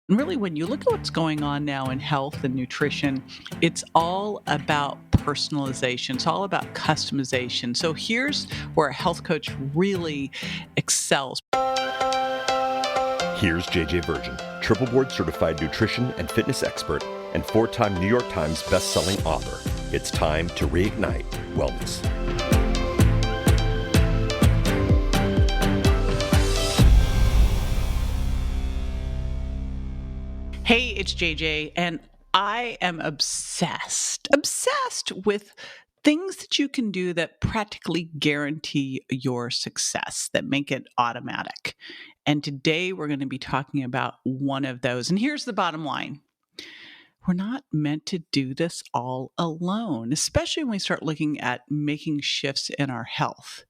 And really, when you look at what's going on now in health and nutrition, it's all about personalization. It's all about customization. So here's where a health coach really excels. Here's JJ Virgin, triple board certified nutrition and fitness expert and 4-time New York Times best-selling author. It's time to reignite wellness. Hey, it's JJ, and I am obsessed with things that you can do that practically guarantee your success, that make it automatic. And today we're going to be talking about one of those. And here's the bottom line. We're not meant to do this all alone, especially when we start looking at making shifts in our health.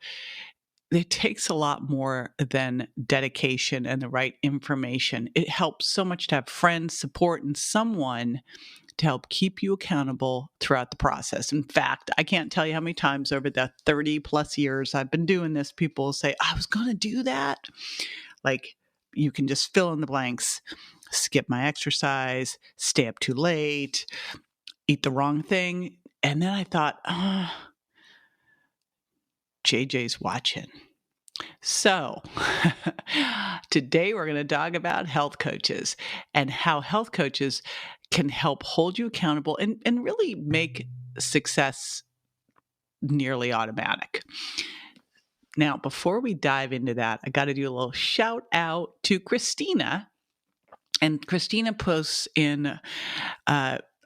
It takes a lot more than dedication and the right information. It helps so much to have friends, support, and someone to help keep you accountable throughout the process. In fact, I can't tell you how many times over the 30 plus years I've been doing this, people say, I was going to do that. Like, you can just fill in the blanks, skip my exercise, stay up too late, eat the wrong thing. And then I thought, JJ's watching. So today we're going to talk about health coaches and how health coaches can help hold you accountable and really make success nearly automatic. Now, before we dive into that, I got to do a little shout out to Christina. And Christina posts in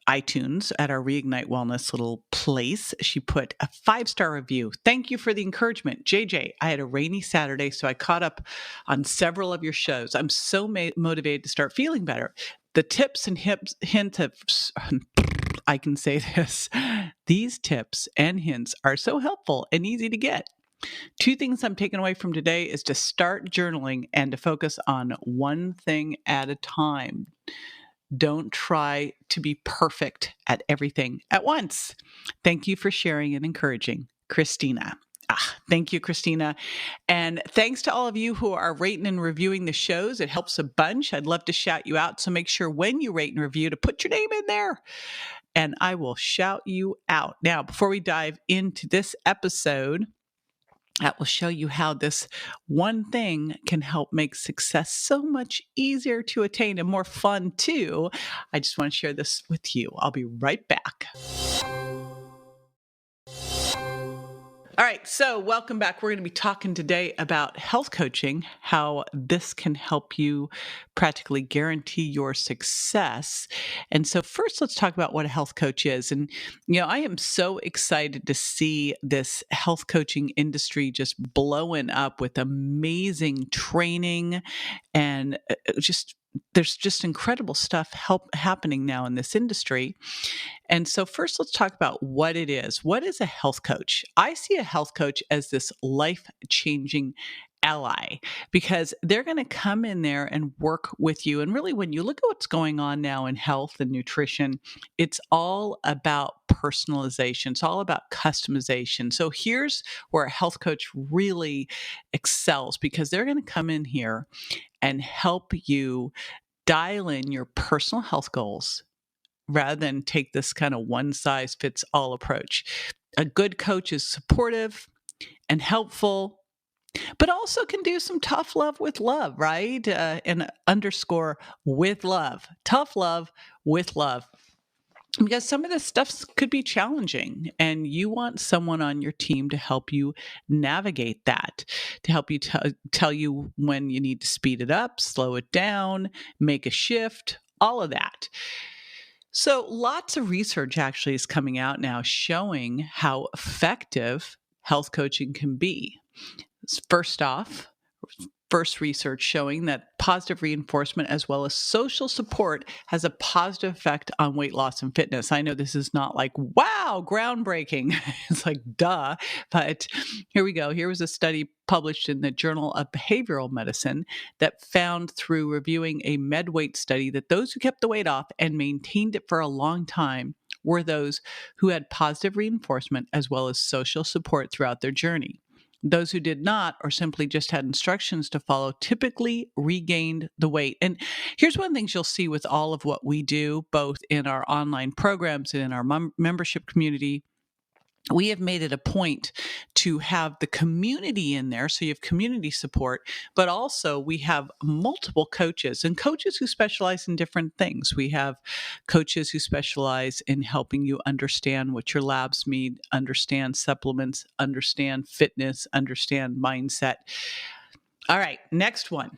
iTunes at our Reignite Wellness little place. She put a 5-star review. Thank you for the encouragement. JJ, I had a rainy Saturday, so I caught up on several of your shows. I'm so motivated to start feeling better. The tips and hints of, I can say this, these tips and hints are so helpful and easy to get. 2 things I'm taking away from today is to start journaling and to focus on one thing at a time. Don't try to be perfect at everything at once. Thank you for sharing and encouraging, Christina. Thank you, Christina. And thanks to all of you who are rating and reviewing the shows. It helps a bunch. I'd love to shout you out. So make sure when you rate and review to put your name in there, and I will shout you out. Now, before we dive into this episode, that will show you how this one thing can help make success so much easier to attain and more fun too. I just want to share this with you. I'll be right back. All right, so welcome back. We're going to be talking today about health coaching, how this can help you practically guarantee your success. And so first, let's talk about what a health coach is. And, I am so excited to see this health coaching industry just blowing up with amazing training and there's just incredible stuff happening now in this industry. And so first, let's talk about what it is. What is a health coach? I see a health coach as this life-changing ally because they're going to come in there and work with you. And really, when you look at what's going on now in health and nutrition, it's all about personalization. It's all about customization. So here's where a health coach really excels because they're going to come in here and help you dial in your personal health goals rather than take this kind of one-size-fits-all approach. A good coach is supportive and helpful, but also can do some tough love with love, right? And underscore with love. Tough love with love. Because some of this stuff could be challenging and you want someone on your team to help you navigate that, to help you tell you when you need to speed it up, slow it down, make a shift, all of that. So lots of research actually is coming out now showing how effective health coaching can be. First research showing that positive reinforcement as well as social support has a positive effect on weight loss and fitness. I know this is not like, wow, groundbreaking. It's like, duh. But here we go. Here was a study published in the Journal of Behavioral Medicine that found through reviewing a MedWeight study that those who kept the weight off and maintained it for a long time were those who had positive reinforcement as well as social support throughout their journey. Those who did not, or simply just had instructions to follow, typically regained the weight. And here's one of the things you'll see with all of what we do, both in our online programs and in our membership community. We have made it a point to have the community in there. So you have community support, but also we have multiple coaches and coaches who specialize in different things. We have coaches who specialize in helping you understand what your labs mean, understand supplements, understand fitness, understand mindset. All right, next one.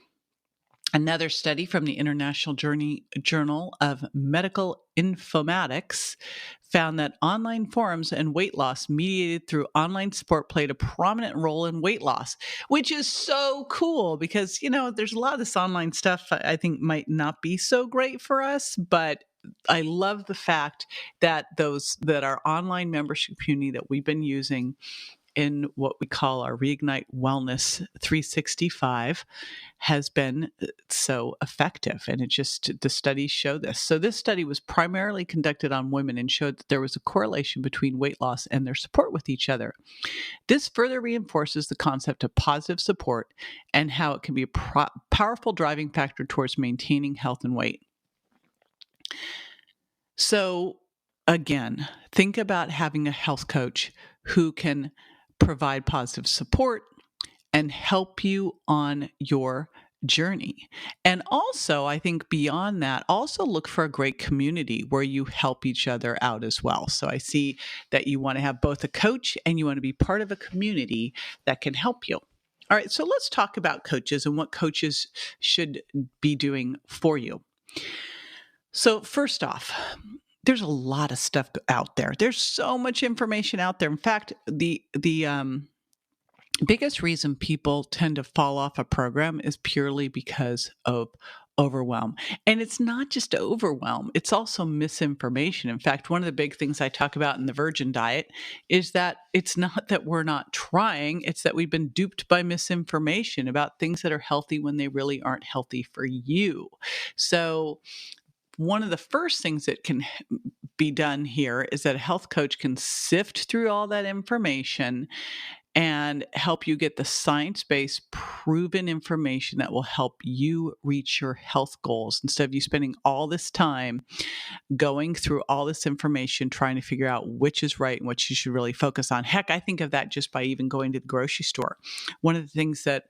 Another study from the International Journal of Medical Informatics found that online forums and weight loss mediated through online support played a prominent role in weight loss, which is so cool because, there's a lot of this online stuff I think might not be so great for us, but I love the fact that our online membership community that we've been using in what we call our Reignite Wellness 365 has been so effective. And the studies show this. So this study was primarily conducted on women and showed that there was a correlation between weight loss and their support with each other. This further reinforces the concept of positive support and how it can be a powerful driving factor towards maintaining health and weight. So again, think about having a health coach who can provide positive support and help you on your journey. And also, I think beyond that, also look for a great community where you help each other out as well. So I see that you want to have both a coach and you want to be part of a community that can help you. All right, so let's talk about coaches and what coaches should be doing for you. So first off, there's a lot of stuff out there. There's so much information out there. In fact, the biggest reason people tend to fall off a program is purely because of overwhelm. And it's not just overwhelm, it's also misinformation. In fact, one of the big things I talk about in the Virgin Diet is that it's not that we're not trying, it's that we've been duped by misinformation about things that are healthy when they really aren't healthy for you. So one of the first things that can be done here is that a health coach can sift through all that information and help you get the science-based proven information that will help you reach your health goals instead of you spending all this time going through all this information trying to figure out which is right and what you should really focus on. Heck, I think of that just by even going to the grocery store. One of the things that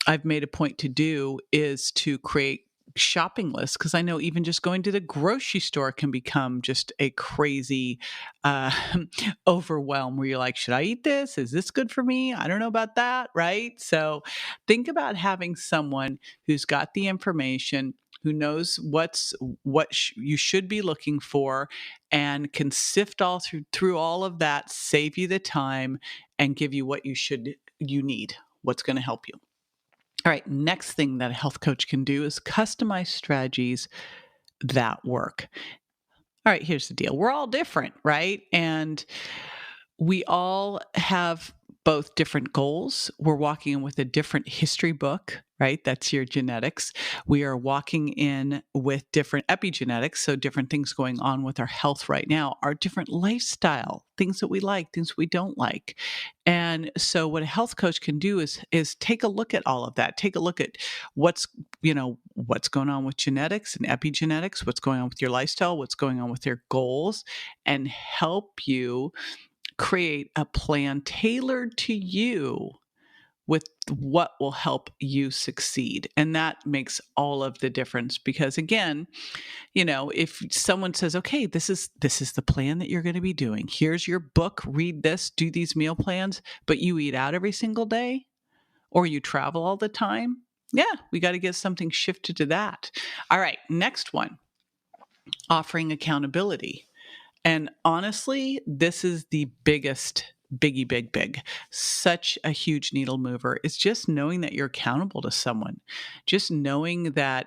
I've made a point to do is to create shopping lists, because I know even just going to the grocery store can become just a crazy overwhelm where you're like, should I eat this? Is this good for me? I don't know about that, right? So think about having someone who's got the information, who knows what you should be looking for, and can sift all through all of that, save you the time, and give you what you need, what's going to help you. All right, next thing that a health coach can do is customize strategies that work. All right, here's the deal. We're all different, right? And we all have both different goals. We're walking in with a different history book, right? That's your genetics. We are walking in with different epigenetics, so different things going on with our health right now, our different lifestyle, things that we like, things we don't like. And so what a health coach can do is take a look at all of that. Take a look at what's going on with genetics and epigenetics, what's going on with your lifestyle, what's going on with your goals, and help you create a plan tailored to you with what will help you succeed. And that makes all of the difference because again, if someone says, okay, this is the plan that you're going to be doing. Here's your book, read this, do these meal plans, but you eat out every single day or you travel all the time. Yeah, we got to get something shifted to that. All right, next one, offering accountability. And honestly, this is the biggest big. Such a huge needle mover. It's just knowing that you're accountable to someone. Just knowing that,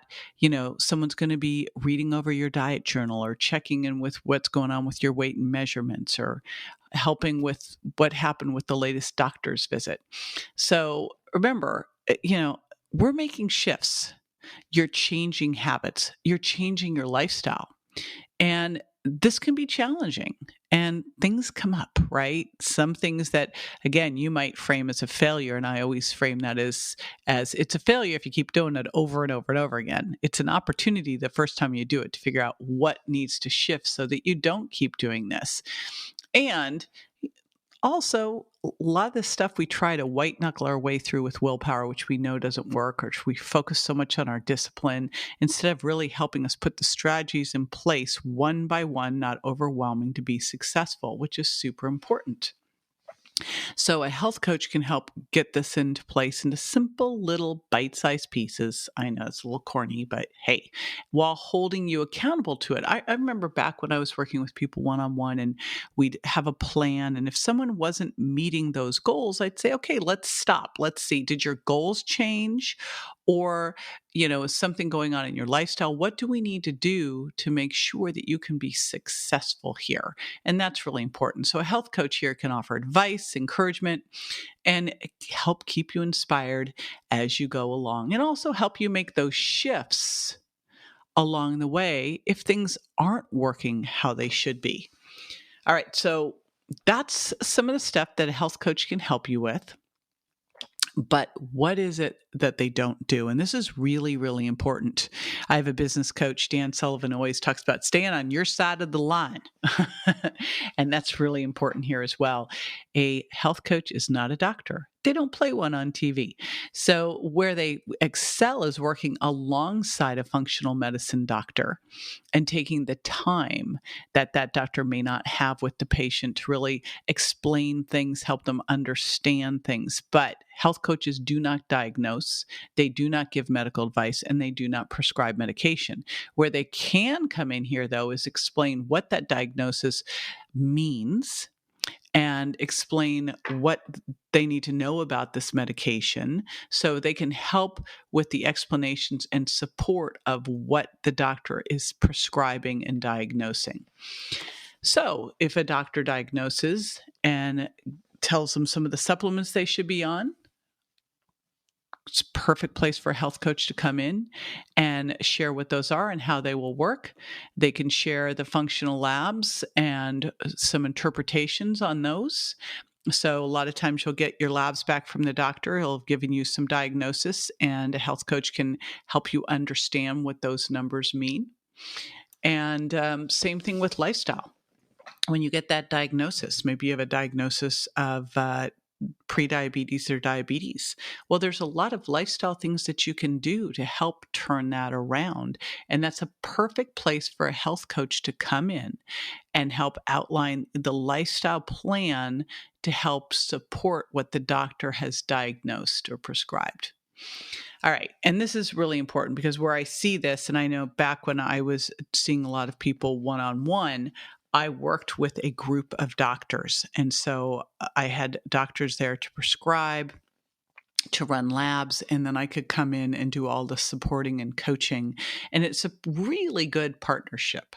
someone's going to be reading over your diet journal or checking in with what's going on with your weight and measurements or helping with what happened with the latest doctor's visit. So remember, we're making shifts. You're changing habits. You're changing your lifestyle. And this can be challenging and things come up, right? Some things that, again, you might frame as a failure. And I always frame that as it's a failure if you keep doing it over and over and over again. It's an opportunity the first time you do it to figure out what needs to shift so that you don't keep doing this. And also, a lot of this stuff we try to white knuckle our way through with willpower, which we know doesn't work, or we focus so much on our discipline instead of really helping us put the strategies in place one by one, not overwhelming, to be successful, which is super important. So a health coach can help get this into place into simple little bite-sized pieces. I know it's a little corny, but hey, while holding you accountable to it. I remember back when I was working with people one-on-one and we'd have a plan. And if someone wasn't meeting those goals, I'd say, okay, let's stop. Let's see, did your goals change? Or, is something going on in your lifestyle? What do we need to do to make sure that you can be successful here? And that's really important. So a health coach here can offer advice, encouragement, and help keep you inspired as you go along, and also help you make those shifts along the way if things aren't working how they should be. All right. So that's some of the stuff that a health coach can help you with. But what is it that they don't do? And this is really, really important. I have a business coach, Dan Sullivan, always talks about staying on your side of the line. And that's really important here as well. A health coach is not a doctor. They don't play one on TV. So where they excel is working alongside a functional medicine doctor and taking the time that doctor may not have with the patient to really explain things, help them understand things. But health coaches do not diagnose, they do not give medical advice, and they do not prescribe medication. Where they can come in here, though, is explain what that diagnosis means and explain what they need to know about this medication so they can help with the explanations and support of what the doctor is prescribing and diagnosing. So if a doctor diagnoses and tells them some of the supplements they should be on, it's a perfect place for a health coach to come in and share what those are and how they will work. They can share the functional labs and some interpretations on those. So a lot of times you'll get your labs back from the doctor. He'll have given you some diagnosis, and a health coach can help you understand what those numbers mean. And same thing with lifestyle. When you get that diagnosis, maybe you have a diagnosis of prediabetes or diabetes. Well, there's a lot of lifestyle things that you can do to help turn that around. And that's a perfect place for a health coach to come in and help outline the lifestyle plan to help support what the doctor has diagnosed or prescribed. All right. And this is really important because where I see this, and I know back when I was seeing a lot of people one-on-one, I worked with a group of doctors. And so I had doctors there to prescribe, to run labs, and then I could come in and do all the supporting and coaching. And it's a really good partnership.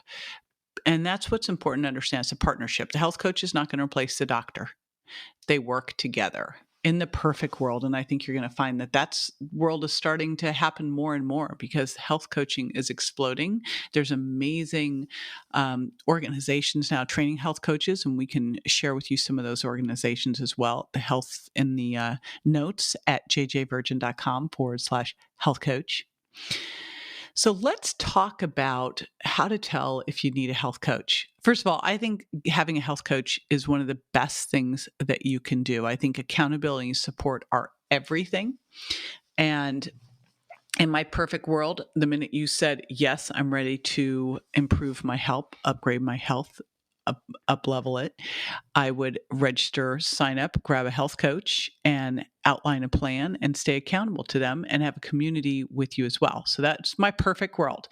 And that's what's important to understand. It's a partnership. The health coach is not going to replace the doctor. They work together in the perfect world. And I think you're going to find that world is starting to happen more and more because health coaching is exploding. There's amazing organizations now training health coaches, and we can share with you some of those organizations as well. The health in the notes at jjvirgin.com/health coach. So let's talk about how to tell if you need a health coach. First of all, I think having a health coach is one of the best things that you can do. I think accountability and support are everything. And in my perfect world, the minute you said, yes, I'm ready to improve my health, upgrade my health, up level it, I would register, sign up, grab a health coach, and outline a plan and stay accountable to them and have a community with you as well. So that's my perfect world.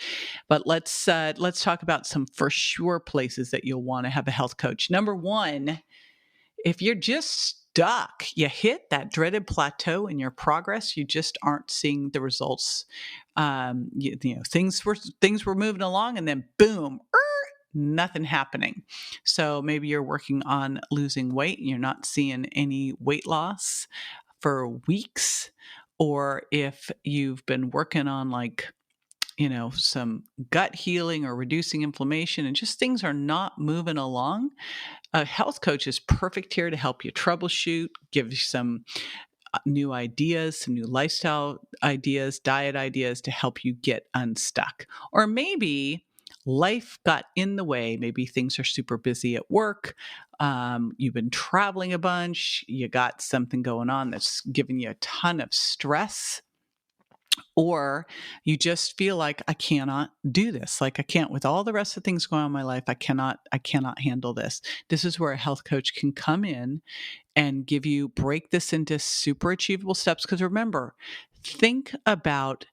But let's talk about some for sure places that you'll want to have a health coach. Number one, if you're just stuck, you hit that dreaded plateau in your progress, you just aren't seeing the results. Things were moving along, and then boom, nothing happening. So maybe you're working on losing weight and you're not seeing any weight loss for weeks. Or if you've been working on like some gut healing or reducing inflammation and just things are not moving along, a health coach is perfect here to help you troubleshoot, give you some new ideas, some new lifestyle ideas, diet ideas to help you get unstuck. Or maybe life got in the way. Maybe things are super busy at work. You've been traveling a bunch. You got something going on that's giving you a ton of stress. Or you just feel like I cannot do this. Like I can't with all the rest of things going on in my life. I cannot handle this. This is where a health coach can come in and break this into super achievable steps. Because remember, think about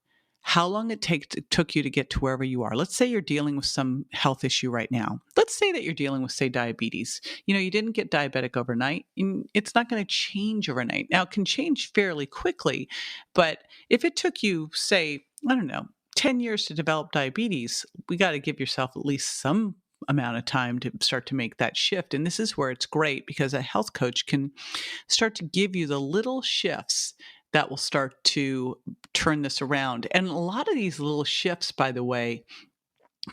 how long it took you to get to wherever you are. Let's say you're dealing with some health issue right now. Let's say that you're dealing with, say, diabetes. You didn't get diabetic overnight. It's not going to change overnight. Now, it can change fairly quickly, but if it took you, say, I don't know, 10 years to develop diabetes, we got to give yourself at least some amount of time to start to make that shift. And this is where it's great because a health coach can start to give you the little shifts that will start to turn this around. And a lot of these little shifts, by the way,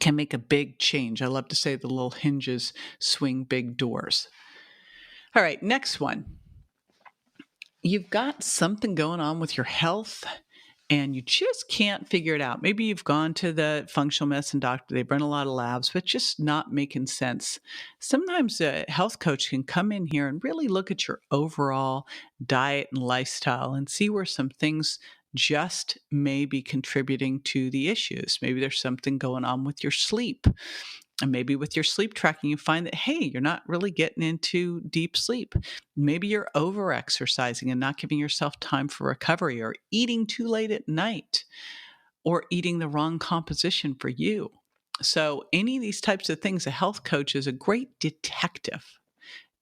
can make a big change. I love to say the little hinges swing big doors. All right, next one. You've got something going on with your health and you just can't figure it out. Maybe you've gone to the functional medicine doctor, they've run a lot of labs, but just not making sense. Sometimes a health coach can come in here and really look at your overall diet and lifestyle and see where some things just may be contributing to the issues. Maybe there's something going on with your sleep. And maybe with your sleep tracking, you find that, hey, you're not really getting into deep sleep. Maybe you're over exercising and not giving yourself time for recovery, or eating too late at night, or eating the wrong composition for you. So any of these types of things, a health coach is a great detective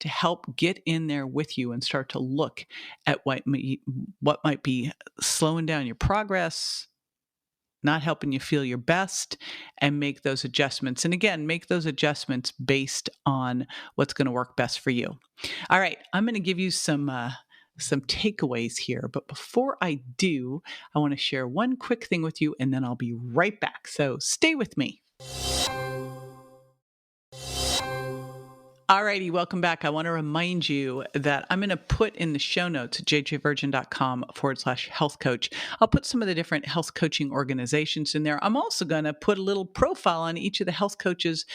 to help get in there with you and start to look at what might be slowing down your progress, not helping you feel your best, and make those adjustments. And again, make those adjustments based on what's going to work best for you. All right, I'm going to give you some takeaways here. But before I do, I want to share one quick thing with you, and then I'll be right back. So stay with me. Alrighty, welcome back. I want to remind you that I'm going to put in the show notes, jjvirgin.com/health coach. I'll put some of the different health coaching organizations in there. I'm also going to put a little profile on each of the health coaches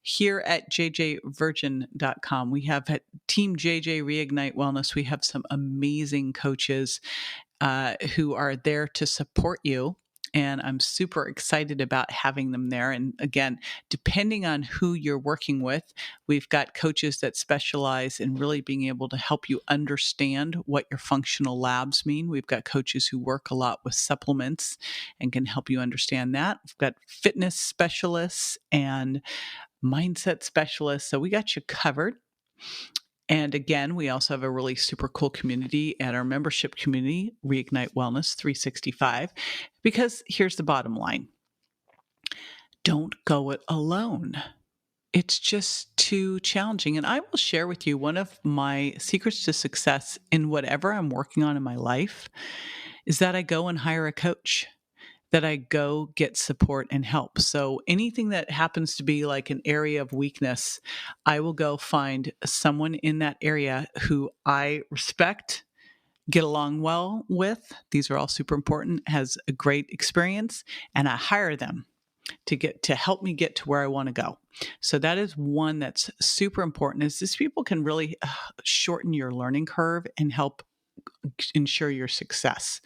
here at jjvirgin.com. We have at Team JJ Reignite Wellness, we have some amazing coaches who are there to support you. And I'm super excited about having them there. And again, depending on who you're working with, we've got coaches that specialize in really being able to help you understand what your functional labs mean. We've got coaches who work a lot with supplements and can help you understand that. We've got fitness specialists and mindset specialists. So we got you covered. And again, we also have a really super cool community at our membership community, Reignite Wellness 365, because here's the bottom line. Don't go it alone. It's just too challenging. And I will share with you one of my secrets to success in whatever I'm working on in my life is that I go and hire a coach, that I go get support and help. So anything that happens to be like an area of weakness, I will go find someone in that area who I respect, get along well with. These are all super important, has a great experience, and I hire them to help me get to where I want to go. So that is one that's super important, is these people can really shorten your learning curve and help ensure your success.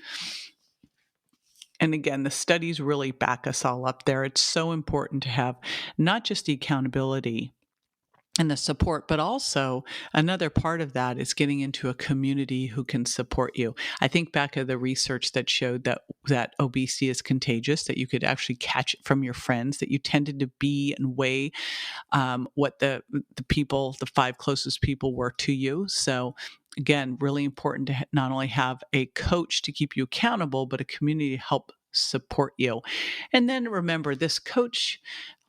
And again, the studies really back us all up there. It's so important to have not just the accountability and the support, but also another part of that is getting into a community who can support you. I think back of the research that showed that obesity is contagious, that you could actually catch it from your friends, that you tended to be and weigh what the people, the 5 closest people were to you. So again, really important to not only have a coach to keep you accountable, but a community to help support you. And then remember, this coach,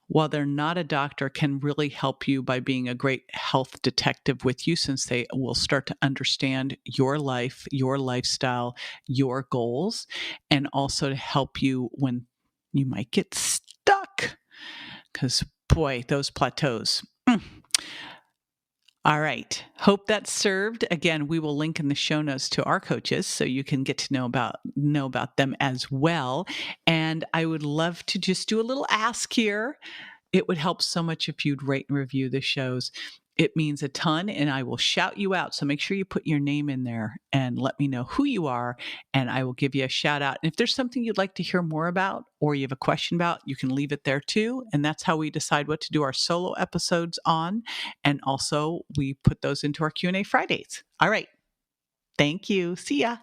while they're not a doctor, can really help you by being a great health detective with you, since they will start to understand your life, your lifestyle, your goals, and also to help you when You might get stuck because, boy, those plateaus. All right. Hope that served. Again, we will link in the show notes to our coaches so you can get to know about them as well. And I would love to just do a little ask here. It would help so much if you'd rate and review the shows. It means a ton, and I will shout you out. So make sure you put your name in there and let me know who you are, and I will give you a shout out. And if there's something you'd like to hear more about or you have a question about, you can leave it there too. And that's how we decide what to do our solo episodes on. And also we put those into our Q&A Fridays. All right. Thank you. See ya.